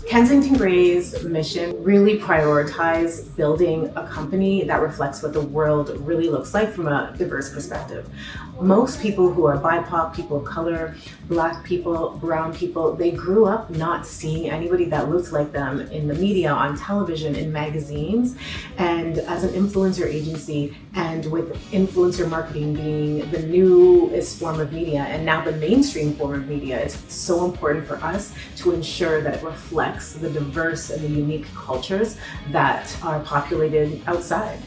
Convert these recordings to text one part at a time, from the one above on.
Kensington Grey's mission really prioritized building a company that reflects what the world really looks like from a diverse perspective. Most people who are BIPOC, people of color, Black people, brown people, they grew up not seeing anybody that looked like them in the media, on television, in magazines. And as an influencer agency, and with influencer marketing being the newest form of media and now the mainstream form of media, it's so important for us to ensure that it reflects the diverse and the unique cultures that are populated outside.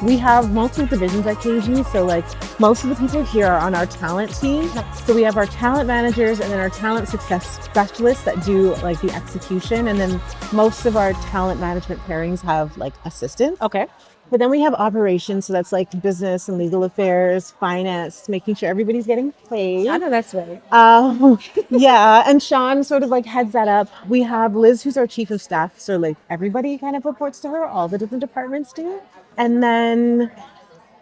We have multiple divisions at KG, so like most of the people here are on our talent team. So we have our talent managers and then our talent success specialists that do like the execution, and then most of our talent management pairings have like assistants. Okay. But then we have operations, so that's like business and legal affairs, finance, making sure everybody's getting paid. I know that's right. Yeah, and Sean sort of like heads that up. We have Liz, who's our chief of staff, so like everybody kind of reports to her, all the different departments do. And then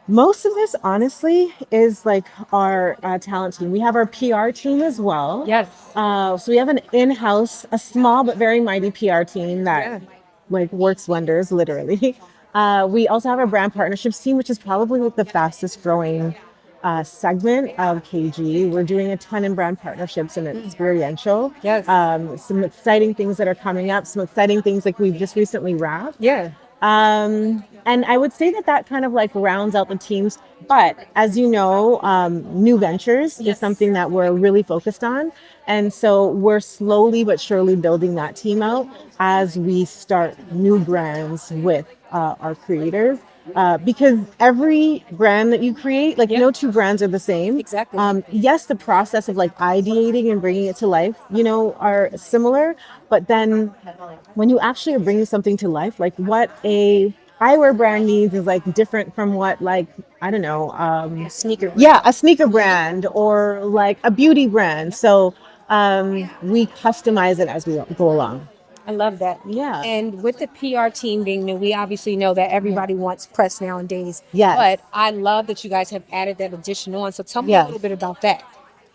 most of this, honestly, is like our talent team. We have our PR team as well. Yes. So we have an in-house, a small but very mighty PR team that like works wonders, literally. We also have our brand partnerships team, which is probably like the fastest growing segment of KG. We're doing a ton in brand partnerships and experiential. Yes. Some exciting things that are coming up, some exciting things like we've just recently wrapped. Yeah. And I would say that that kind of like rounds out the teams. But as you know, new ventures is something that we're really focused on. And so we're slowly but surely building that team out as we start new brands with our creators. Because every brand that you create, like no two brands are the same. Exactly. Yes, the process of like ideating and bringing it to life, you know, are similar. But then when you actually are bringing something to life, like what a eyewear brand needs is like different from what like, I don't know. A sneaker brand. Yeah, a sneaker brand or like a beauty brand. So we customize it as we go along. I love that. Yeah. And with the PR team being new, we obviously know that everybody wants press nowadays. Yes. But I love that you guys have added that addition on. So tell me a little bit about that.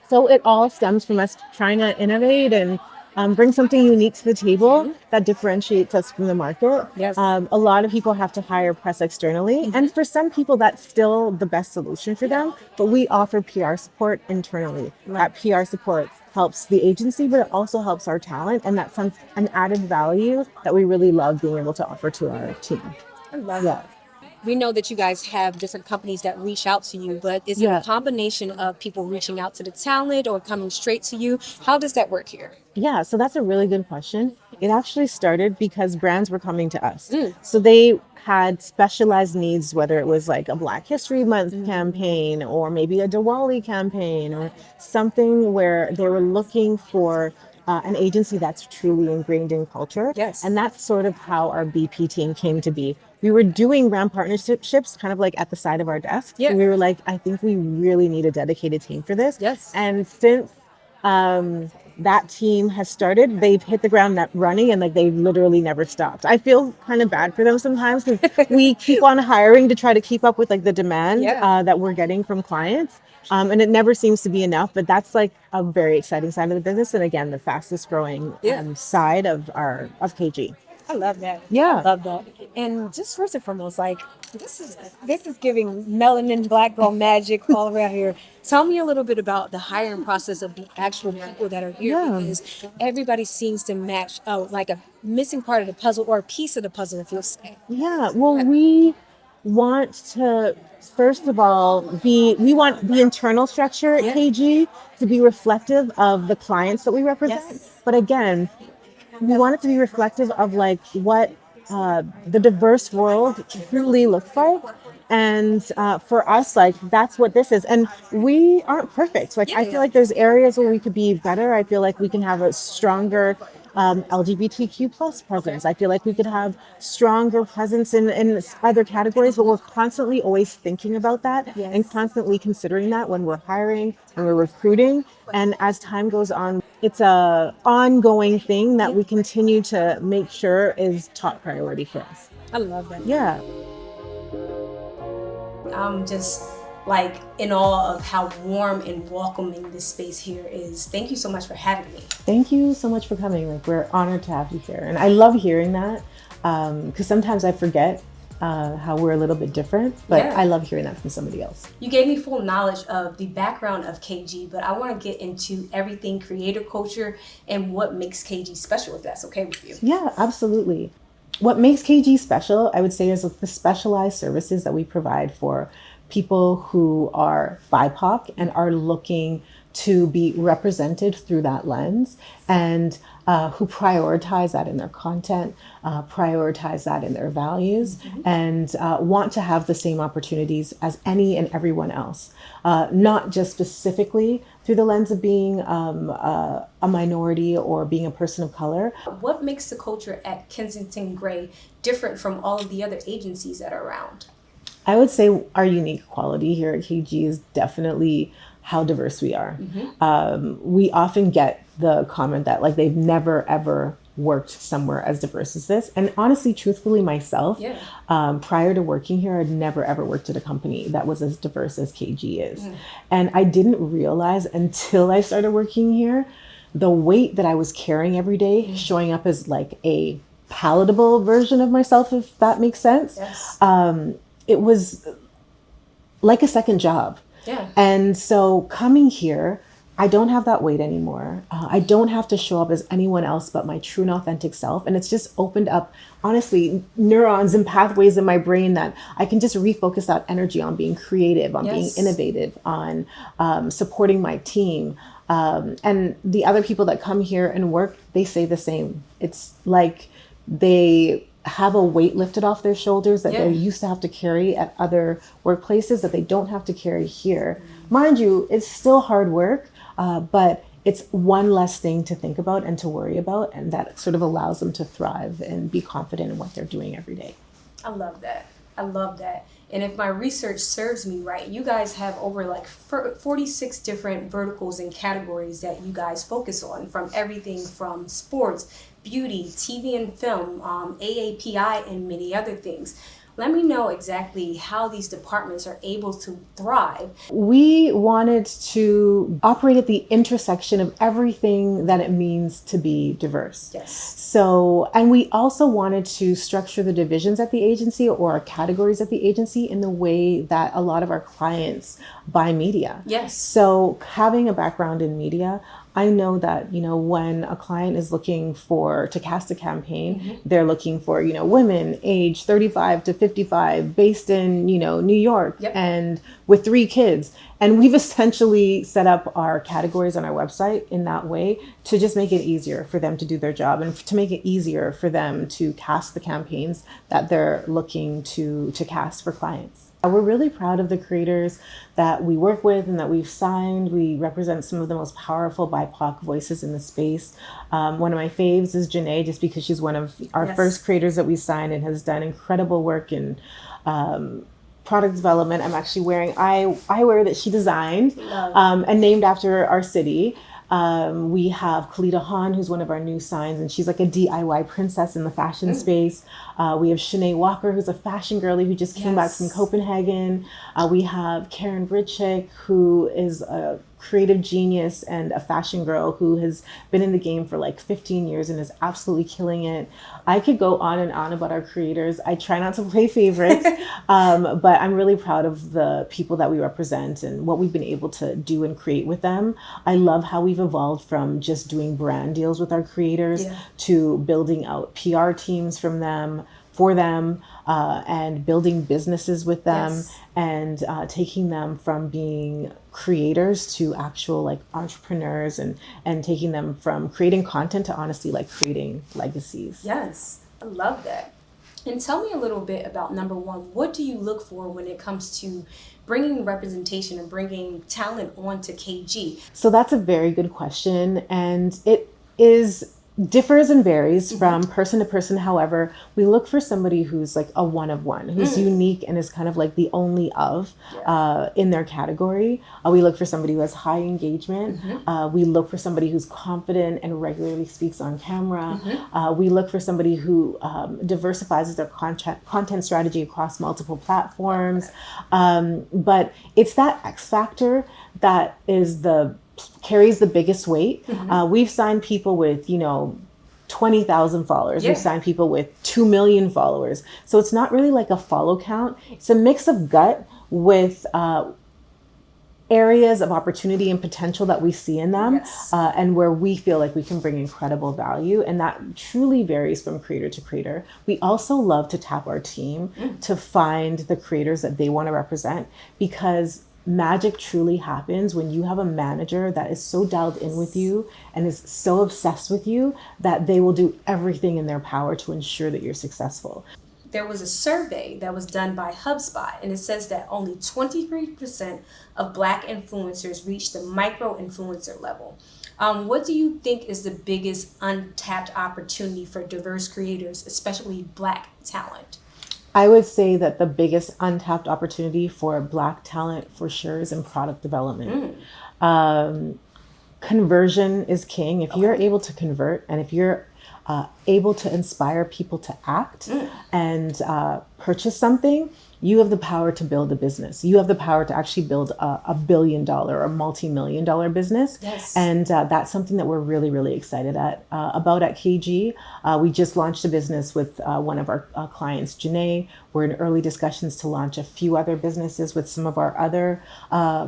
So it all stems from us trying to innovate and bring something unique to the table that differentiates us from the market. Yes. A lot of people have to hire press externally. And for some people, that's still the best solution for them. But we offer PR support internally. That PR support helps the agency, but it also helps our talent. And that's an added value that we really love being able to offer to our team. I love that. We know that you guys have different companies that reach out to you, but is it a combination of people reaching out to the talent or coming straight to you? How does that work here? Yeah, so that's a really good question. It actually started because brands were coming to us. So they had specialized needs, whether it was like a Black History Month campaign or maybe a Diwali campaign or something where they were looking for an agency that's truly ingrained in culture. Yes. And that's sort of how our BP team came to be. We were doing brand partnerships kind of like at the side of our desk. Yeah. So we were like, I think we really need a dedicated team for this. Yes. And since that team has started, they've hit the ground running and like they've literally never stopped. I feel kind of bad for them sometimes because we keep on hiring to try to keep up with like the demand that we're getting from clients. And it never seems to be enough, but that's like a very exciting side of the business. And again, the fastest growing side of KG. I love that. I Yeah. love that. And just first and foremost, like this is giving melanin black girl magic all around here. Tell me a little bit about the hiring process of the actual people that are here, Yeah. because everybody seems to match like a missing part of the puzzle or a piece of the puzzle, if you'll say. Yeah, well, we want to, first of all, we want the internal structure at KG to be reflective of the clients that we represent. Yes. But again, we want it to be reflective of like what the diverse world truly looks like. And for us, like that's what this is. And we aren't perfect. Like I feel like there's areas where we could be better. I feel like we can have a stronger LGBTQ plus presence. I feel like we could have stronger presence in other categories, but we're constantly always thinking about that and constantly considering that when we're hiring, when we're recruiting. And as time goes on, it's a ongoing thing that we continue to make sure is top priority for us. I love that. Yeah. I'm just like in awe of how warm and welcoming this space here is. Thank you so much for having me. Thank you so much for coming. Like we're honored to have you here. And I love hearing that because sometimes I forget how we're a little bit different, but I love hearing that from somebody else. You gave me full knowledge of the background of KG, but I want to get into everything creator culture and what makes KG special, if that's okay with you. Yeah, absolutely. What makes KG special, I would say, is the specialized services that we provide for people who are BIPOC and are looking to be represented through that lens, and who prioritize that in their content, prioritize that in their values, and want to have the same opportunities as any and everyone else, not just specifically through the lens of being a minority or being a person of color. What makes the culture at Kensington Grey different from all of the other agencies that are around? I would say our unique quality here at KG is definitely how diverse we are. We often get the comment that like they've never ever worked somewhere as diverse as this. And honestly, truthfully, myself, prior to working here, I'd never ever worked at a company that was as diverse as KG is. And I didn't realize until I started working here, the weight that I was carrying every day, showing up as like a palatable version of myself, if that makes sense. It was like a second job. And so coming here, I don't have that weight anymore. I don't have to show up as anyone else but my true and authentic self. And it's just opened up, honestly, neurons and pathways in my brain that I can just refocus that energy on being creative, on being innovative, on supporting my team. And the other people that come here and work, they say the same. It's like they have a weight lifted off their shoulders that they used to have to carry at other workplaces that they don't have to carry here. Mind you, it's still hard work, but it's one less thing to think about and to worry about, and that sort of allows them to thrive and be confident in what they're doing every day. I love that. I love that. And if my research serves me right, you guys have over like 46 different verticals and categories that you guys focus on, from everything from sports, beauty, TV and film, AAPI, and many other things. Let me know exactly how these departments are able to thrive. We wanted to operate at the intersection of everything that it means to be diverse. So, and we also wanted to structure the divisions at the agency or categories at the agency in the way that a lot of our clients buy media. So having a background in media, I know that, you know, when a client is looking to cast a campaign, they're looking for, you know, women age 35 to 55 based in, you know, New York and with 3 kids. And we've essentially set up our categories on our website in that way to just make it easier for them to do their job and to make it easier for them to cast the campaigns that they're looking to cast for clients. We're really proud of the creators that we work with and that we've signed. We represent some of the most powerful BIPOC voices in the space. One of my faves is Shannae, just because she's one of our first creators that we signed and has done incredible work in product development. I'm actually wearing eyewear that she designed and named after our city. We have Kalita Hahn, who's one of our new signs, and she's like a DIY princess in the fashion space. We have Shannae Walker, who's a fashion girly who just came back from Copenhagen. We have Karen Britchick, who is a creative genius and a fashion girl who has been in the game for like 15 years and is absolutely killing it. I could go on and on about our creators. I try not to play favorites, but I'm really proud of the people that we represent and what we've been able to do and create with them. I love how we've evolved from just doing brand deals with our creators to building out PR teams for them, and building businesses with them, and taking them from being creators to actual like entrepreneurs, and taking them from creating content to honestly like creating legacies. Yes, I love that. And tell me a little bit about number one. What do you look for when it comes to bringing representation and bringing talent onto KG? So that's a very good question, and it differs and varies from person to person. However, we look for somebody who's like a one of one, who's unique and is kind of like the only of in their category. We look for somebody who has high engagement. We look for somebody who's confident and regularly speaks on camera. We look for somebody who diversifies their content strategy across multiple platforms. But it's that X factor that carries the biggest weight. We've signed people with, 20,000 followers. We've signed people with 2 million followers. So it's not really like a follow count. It's a mix of gut with areas of opportunity and potential that we see in them, and where we feel like we can bring incredible value. And that truly varies from creator to creator. We also love to tap our team to find the creators that they want to represent, because magic truly happens when you have a manager that is so dialed in with you and is so obsessed with you that they will do everything in their power to ensure that you're successful. There was a survey that was done by HubSpot, and it says that only 23% of Black influencers reach the micro influencer level. What do you think is the biggest untapped opportunity for diverse creators, especially Black talent? I would say that the biggest untapped opportunity for Black talent for sure is in product development. Conversion is king. If you're able to convert, and if you're able to inspire people to act and purchase something, you have the power to build a business. You have the power to actually build a $1 billion or multi-million-dollar business. And that's something that we're really, really excited about at KG. We just launched a business with one of our clients, Janae. We're in early discussions to launch a few other businesses with some of our other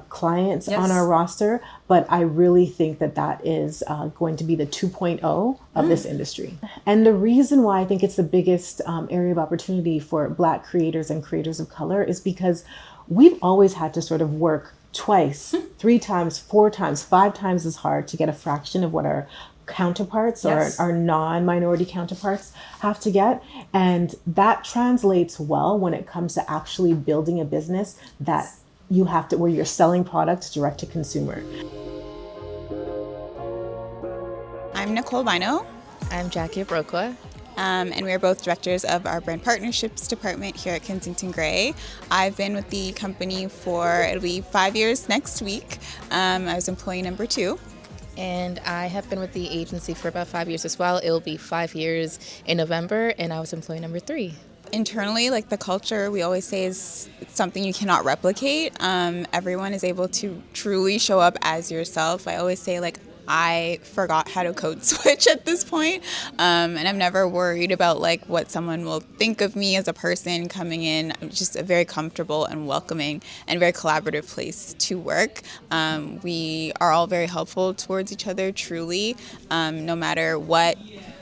clients on our roster. But I really think that is going to be the 2.0 of this industry. And the reason why I think it's the biggest area of opportunity for Black creators and creators of color is because we've always had to sort of work twice, 3 times, 4 times, 5 times as hard to get a fraction of what our counterparts or our non-minority counterparts have to get. And that translates well when it comes to actually building a business that you have to, where you're selling products direct to consumer. I'm Nicole Bino. I'm Jackie Abrokwa. And we are both directors of our brand partnerships department here at Kensington Grey. I've been with the company it'll be 5 years next week. I was employee number 2. And I have been with the agency for about 5 years as well. It'll be 5 years in November, and I was employee number 3. Internally, like the culture, we always say is something you cannot replicate. Everyone is able to truly show up as yourself. I always say, like, I forgot how to code switch at this point, and I'm never worried about like what someone will think of me as a person coming in. I'm just a very comfortable and welcoming and very collaborative place to work. We are all very helpful towards each other, truly, no matter what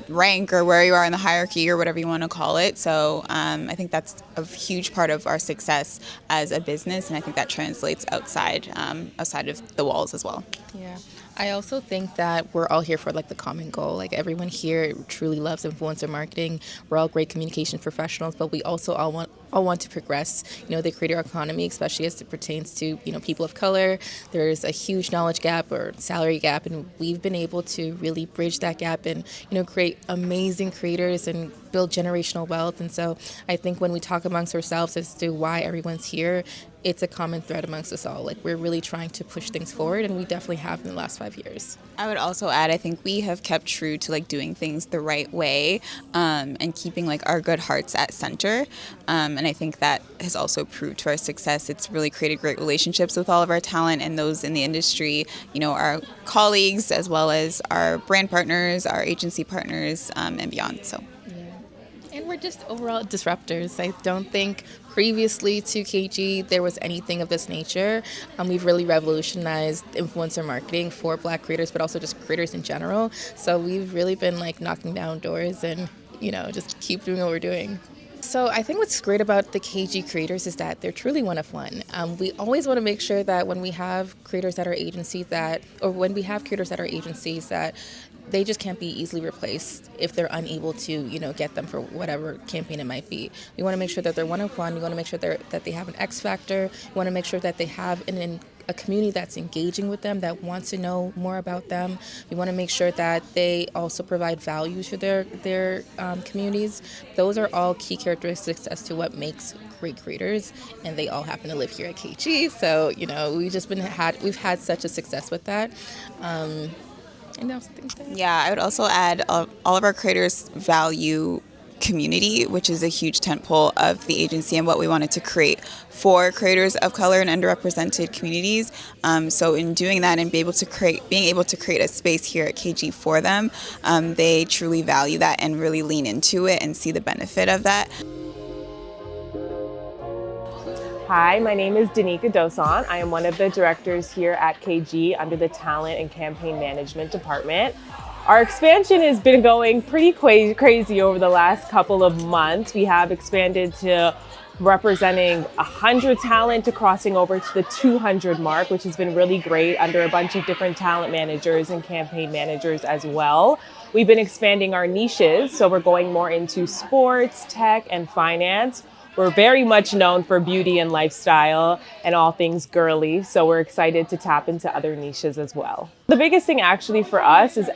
rank or where you are in the hierarchy or whatever you want to call it. So I think that's a huge part of our success as a business, and I think that translates outside of the walls as well. Yeah. I also think that we're all here for like the common goal. Like everyone here truly loves influencer marketing. We're all great communications professionals, but we also all want to progress, the creator economy, especially as it pertains to, people of color. There's a huge knowledge gap or salary gap, and we've been able to really bridge that gap and, create amazing creators and build generational wealth. And so I think when we talk amongst ourselves as to why everyone's here, it's a common thread amongst us all. Like, we're really trying to push things forward, and we definitely have in the last 5 years. I would also add, I think we have kept true to like doing things the right way, and keeping like our good hearts at center. And I think that has also proved to our success. It's really created great relationships with all of our talent and those in the industry, you know, our colleagues, as well as our brand partners, our agency partners, and beyond. So. And we're just overall disruptors. I don't think previously to KG there was anything of this nature. We've really revolutionized influencer marketing for Black creators, but also just creators in general. So we've really been like knocking down doors and, you know, just keep doing what we're doing. So I think what's great about the KG creators is that they're truly one of one. We always want to make sure that when we have creators at our agencies that they just can't be easily replaced if they're unable to, you know, get them for whatever campaign it might be. We want to make sure that they're one of one. We want to make sure that they have an X factor. We want to make sure that they have a community that's engaging with them, that wants to know more about them. We want to make sure that they also provide value to their communities. Those are all key characteristics as to what makes great creators, and they all happen to live here at KG. So, you know, we've had such a success with that. Yeah, I would also add all of our creators value community, which is a huge tentpole of the agency and what we wanted to create for creators of color and underrepresented communities. So in doing that and being able to create a space here at KG for them, they truly value that and really lean into it and see the benefit of that. Hi, my name is Danica Dosan. I am one of the directors here at KG under the Talent and Campaign Management Department. Our expansion has been going pretty crazy over the last couple of months. We have expanded to representing 100 talent to crossing over to the 200 mark, which has been really great under a bunch of different talent managers and campaign managers as well. We've been expanding our niches, so we're going more into sports, tech, and finance. We're very much known for beauty and lifestyle and all things girly, so we're excited to tap into other niches as well. The biggest thing actually for us is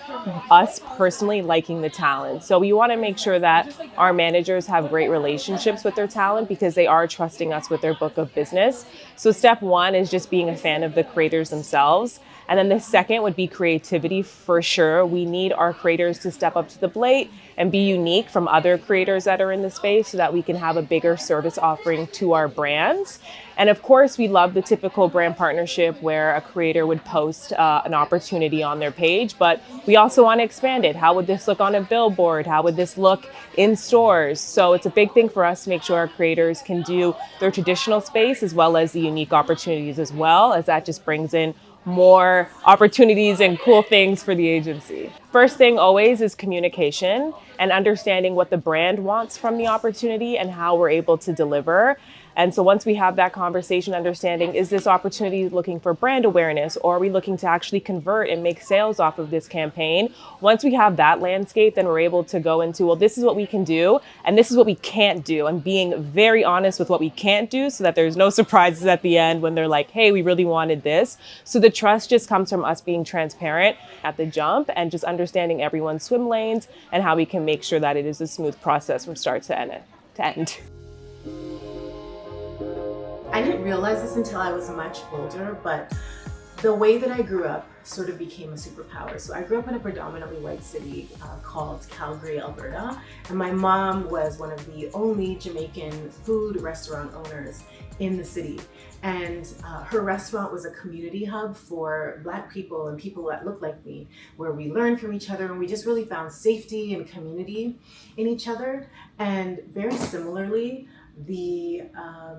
us personally liking the talent. So we want to make sure that our managers have great relationships with their talent because they are trusting us with their book of business. So step one is just being a fan of the creators themselves. And then the second would be creativity for sure. We need our creators to step up to the plate and be unique from other creators that are in the space so that we can have a bigger service offering to our brands. And of course, we love the typical brand partnership where a creator would post an opportunity on their page, but we also want to expand it. How would this look on a billboard? How would this look in stores? So it's a big thing for us to make sure our creators can do their traditional space as well as the unique opportunities as well, as that just brings in more opportunities and cool things for the agency. First thing always is communication and understanding what the brand wants from the opportunity and how we're able to deliver. And so once we have that conversation, understanding, is this opportunity looking for brand awareness, or are we looking to actually convert and make sales off of this campaign? Once we have that landscape, then we're able to go into, well, this is what we can do, and this is what we can't do, and being very honest with what we can't do so that there's no surprises at the end when they're like, hey, we really wanted this. So the trust just comes from us being transparent at the jump and just understanding everyone's swim lanes and how we can make sure that it is a smooth process from start to end. I didn't realize this until I was much older, but the way that I grew up sort of became a superpower. So I grew up in a predominantly white city called Calgary, Alberta, and my mom was one of the only Jamaican food restaurant owners in the city. And her restaurant was a community hub for Black people and people that looked like me, where we learned from each other and we just really found safety and community in each other. And very similarly, the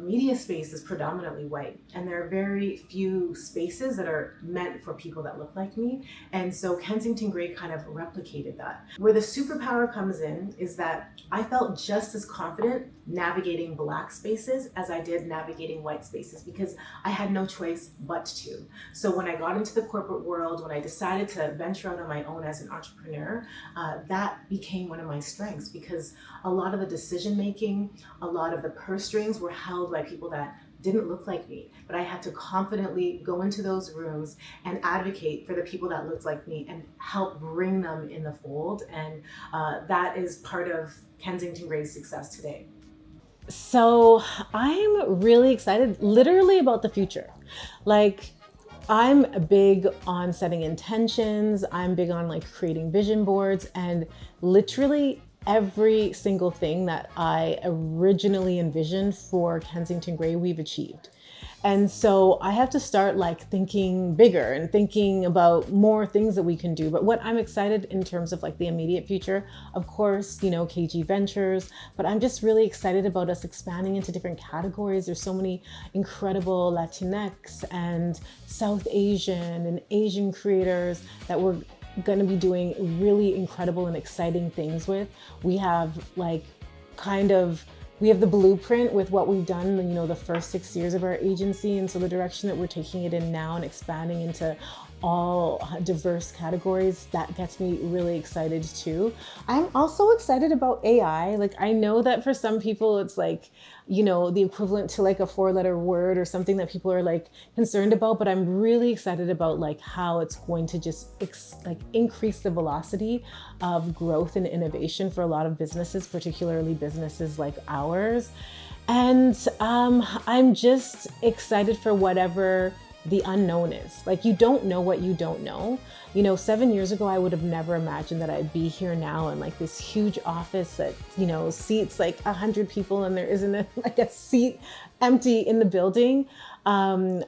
media space is predominantly white, and there are very few spaces that are meant for people that look like me. And so Kensington Grey kind of replicated that. Where the superpower comes in is that I felt just as confident navigating Black spaces as I did navigating white spaces because I had no choice but to. So when I got into the corporate world, when I decided to venture out on my own as an entrepreneur, that became one of my strengths because a lot of the decision making, a lot of the purse strings were held by people that didn't look like me, but I had to confidently go into those rooms and advocate for the people that looked like me and help bring them in the fold. And that is part of Kensington Grey's success today. So I'm really excited literally about the future. Like, I'm big on setting intentions. I'm big on like creating vision boards, and literally every single thing that I originally envisioned for Kensington Grey, we've achieved. And so I have to start like thinking bigger and thinking about more things that we can do. But what I'm excited in terms of like the immediate future, of course, you know, KG Ventures, but I'm just really excited about us expanding into different categories. There's so many incredible Latinx and South Asian and Asian creators that we're going to be doing really incredible and exciting things with. We have like kind of we have the blueprint with what we've done, you know, the first 6 years of our agency. And so the direction that we're taking it in now and expanding into all diverse categories, that gets me really excited too. I'm also excited about AI. Like, I know that for some people it's like, you know, the equivalent to like a 4-letter word or something that people are like concerned about, but I'm really excited about like how it's going to just like increase the velocity of growth and innovation for a lot of businesses, particularly businesses like ours. And I'm just excited for whatever the unknown is. Like, you don't know what you don't know. You know, 7 years ago, I would have never imagined that I'd be here now in like this huge office that, you know, seats like 100 people and there isn't like a seat empty in the building. I'm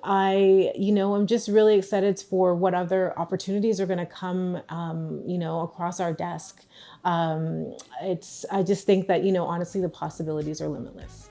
just really excited for what other opportunities are going to come, you know, across our desk. I just think that, you know, honestly, the possibilities are limitless.